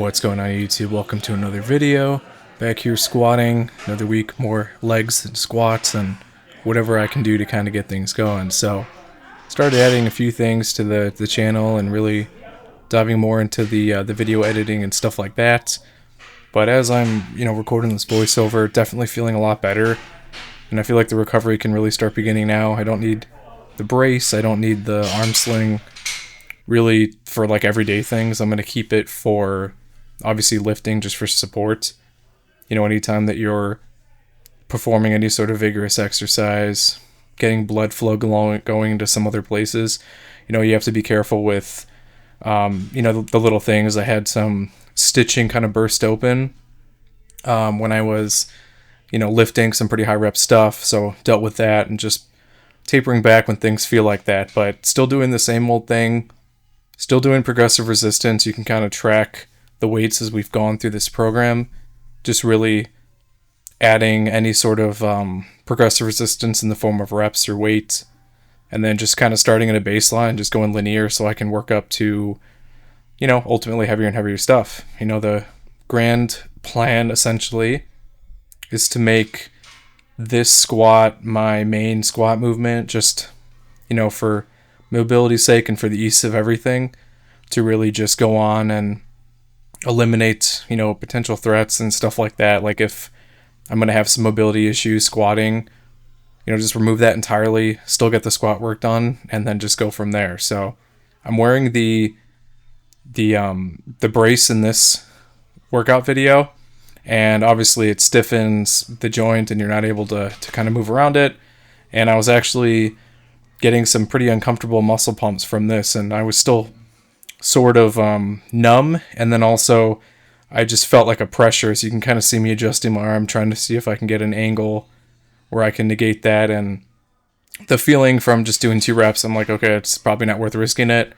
What's going on YouTube? Welcome to another video. Back here squatting, another week, more legs and squats and whatever I can do to kind of get things going. So started adding a few things to the channel and really diving more into the video editing and stuff like that. But as I'm recording this voiceover, definitely feeling a lot better, and I feel like the recovery can really start beginning now. I don't need the brace, I don't need the arm sling really for like everyday things. I'm going to keep it for obviously lifting, just for support. Anytime that you're performing any sort of vigorous exercise, getting blood flow going to some other places, you have to be careful with the little things. I had some stitching kind of burst open when I was lifting some pretty high rep stuff, so dealt with that and just tapering back when things feel like that, but still doing the same old thing, still doing progressive resistance. You can kind of track the weights as we've gone through this program, just really adding any sort of progressive resistance in the form of reps or weight, and then just kind of starting at a baseline, just going linear so I can work up to ultimately heavier and heavier stuff. The grand plan essentially is to make this squat my main squat movement, just for mobility's sake and for the ease of everything, to really just go on and eliminate potential threats and stuff like that. Like if I'm going to have some mobility issues squatting, just remove that entirely, still get the squat work done, and then just go from there. So I'm wearing the brace in this workout video, and obviously it stiffens the joint and you're not able to kind of move around it. And I was actually getting some pretty uncomfortable muscle pumps from this, and I was still sort of numb, and then also I just felt like a pressure, so you can kind of see me adjusting my arm, trying to see if I can get an angle where I can negate that. And the feeling from just doing 2 reps, I'm like, okay, it's probably not worth risking it.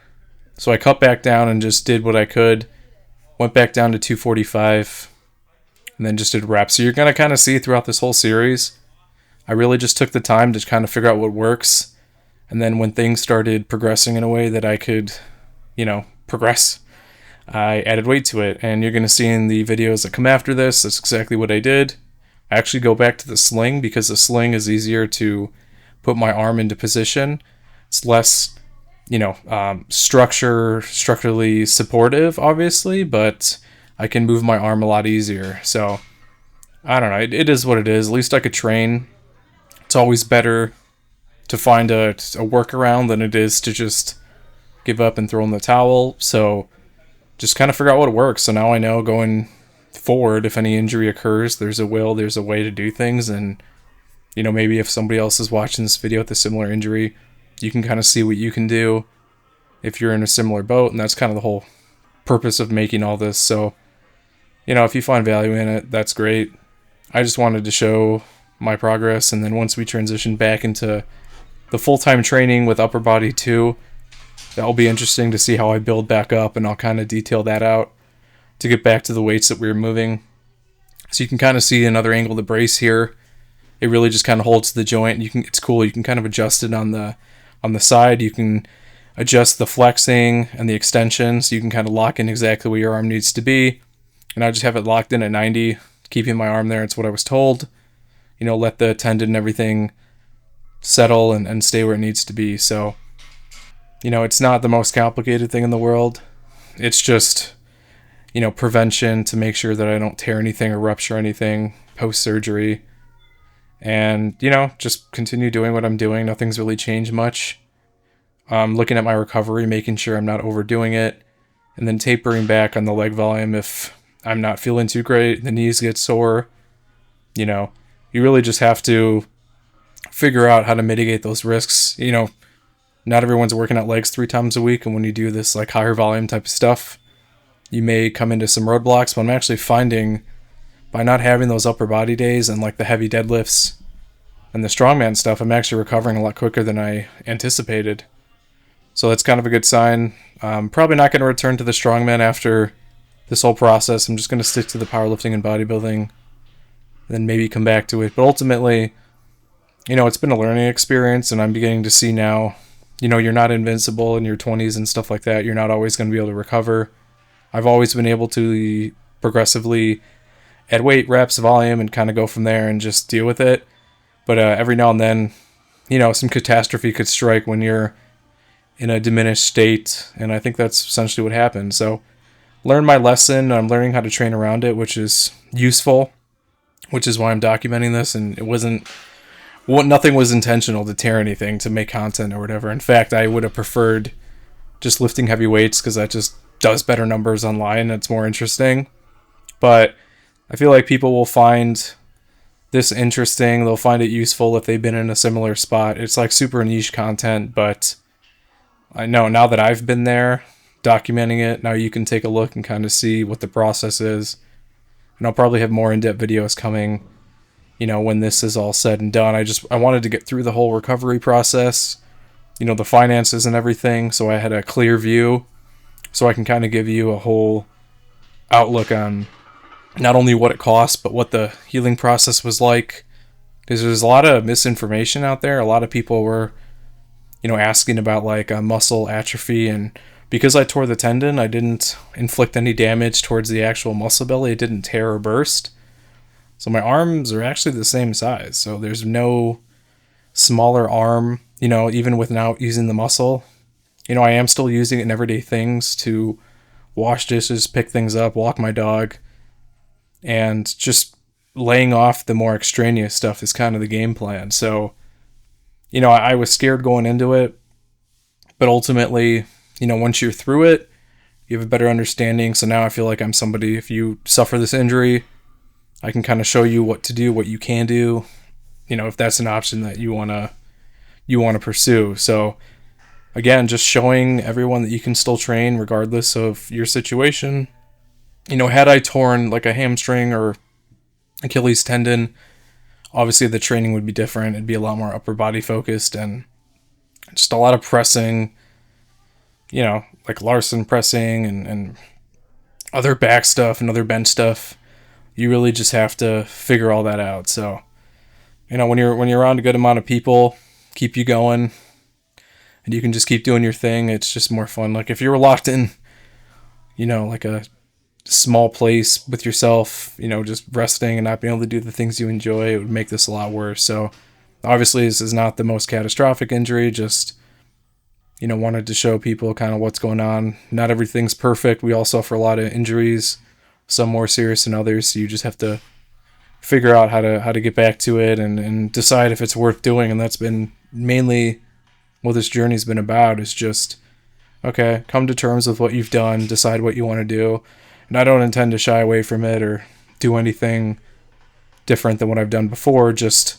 So I cut back down and just did what I could, went back down to 245, and then just did reps. So you're going to kind of see throughout this whole series, I really just took the time to kind of figure out what works. And then when things started progressing in a way that I could, progress, I added weight to it. And you're going to see in the videos that come after this, that's exactly what I did. I actually go back to the sling because the sling is easier to put my arm into position. It's less, structurally supportive, obviously, but I can move my arm a lot easier. So I don't know. It is what it is. At least I could train. It's always better to find a workaround than it is to just give up and throw in the towel. So just kind of figure out what works. So now I know going forward, if any injury occurs, there's a way to do things. And maybe if somebody else is watching this video with a similar injury, you can kind of see what you can do if you're in a similar boat. And that's kind of the whole purpose of making all this. So if you find value in it, that's great. I just wanted to show my progress, and then once we transition back into the full-time training with upper body too, that'll be interesting to see how I build back up, and I'll kind of detail that out to get back to the weights that we were moving. So you can kind of see another angle of the brace here. It really just kind of holds the joint. It's cool. You can kind of adjust it on the side. You can adjust the flexing and the extension, so you can kind of lock in exactly where your arm needs to be. And I just have it locked in at 90, keeping my arm there. It's what I was told. Let the tendon and everything settle and stay where it needs to be. So it's not the most complicated thing in the world. It's just, prevention to make sure that I don't tear anything or rupture anything post-surgery. And, just continue doing what I'm doing. Nothing's really changed much. Looking at my recovery, making sure I'm not overdoing it, and then tapering back on the leg volume if I'm not feeling too great, the knees get sore. You really just have to figure out how to mitigate those risks. Not everyone's working out legs 3 times a week, and when you do this like higher volume type of stuff, you may come into some roadblocks. But I'm actually finding, by not having those upper body days and like the heavy deadlifts and the strongman stuff, I'm actually recovering a lot quicker than I anticipated. So that's kind of a good sign. Probably not going to return to the strongman after this whole process. I'm just going to stick to the powerlifting and bodybuilding, then maybe come back to it. But ultimately, it's been a learning experience, and I'm beginning to see now, you're not invincible in your 20s and stuff like that. You're not always going to be able to recover. I've always been able to progressively add weight, reps, volume, and kind of go from there and just deal with it. But every now and then, some catastrophe could strike when you're in a diminished state, and I think that's essentially what happened. So, learned my lesson. I'm learning how to train around it, which is useful, which is why I'm documenting this. And nothing was intentional to tear anything, to make content or whatever. In fact, I would have preferred just lifting heavy weights because that just does better numbers online. It's more interesting. But I feel like people will find this interesting. They'll find it useful if they've been in a similar spot. It's like super niche content, but I know now that I've been there documenting it, now you can take a look and kind of see what the process is. And I'll probably have more in-depth videos coming, when this is all said and done. I wanted to get through the whole recovery process, the finances and everything, so I had a clear view, so I can kind of give you a whole outlook on not only what it costs, but what the healing process was like. Because there's a lot of misinformation out there. A lot of people were, asking about like muscle atrophy, and because I tore the tendon, I didn't inflict any damage towards the actual muscle belly. It didn't tear or burst. So my arms are actually the same size. So there's no smaller arm, even without using the muscle. I am still using it in everyday things to wash dishes, pick things up, walk my dog, and just laying off the more extraneous stuff is kind of the game plan. So, I was scared going into it, but ultimately, once you're through it, you have a better understanding. So now I feel like I'm somebody, if you suffer this injury, I can kind of show you what to do, what you can do, if that's an option that you want to pursue. So again, just showing everyone that you can still train regardless of your situation. Had I torn like a hamstring or Achilles tendon, obviously the training would be different. It'd be a lot more upper body focused and just a lot of pressing, like Larson pressing and other back stuff and other bench stuff. You really just have to figure all that out. So, when you're around a good amount of people, keep you going, and you can just keep doing your thing. It's just more fun. Like if you were locked in, like a small place with yourself, just resting and not being able to do the things you enjoy, it would make this a lot worse. So obviously this is not the most catastrophic injury, just, wanted to show people kind of what's going on. Not everything's perfect. We all suffer a lot of injuries, some more serious than others. So you just have to figure out how to get back to it and decide if it's worth doing. And that's been mainly what this journey's been about, is just, okay, come to terms with what you've done, decide what you want to do. And I don't intend to shy away from it or do anything different than what I've done before. Just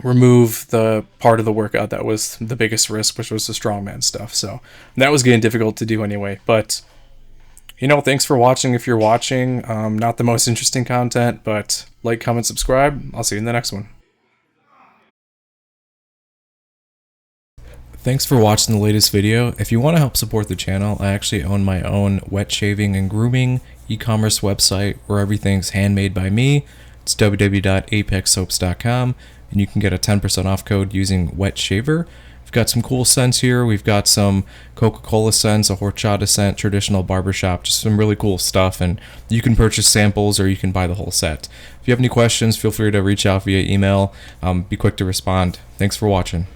remove the part of the workout that was the biggest risk, which was the strongman stuff. So that was getting difficult to do anyway. But, thanks for watching if you're watching. Not the most interesting content, but like, comment, subscribe. I'll see you in the next one. Thanks for watching the latest video. If you want to help support the channel, I actually own my own wet shaving and grooming e-commerce website where everything's handmade by me. It's www.apexsoaps.com, and you can get a 10% off code using wet shaver. We've got some cool scents here. We've got some Coca-Cola scents, a horchata scent, traditional barbershop, just some really cool stuff, and you can purchase samples or you can buy the whole set. If you have any questions, feel free to reach out via email. Be quick to respond. Thanks for watching.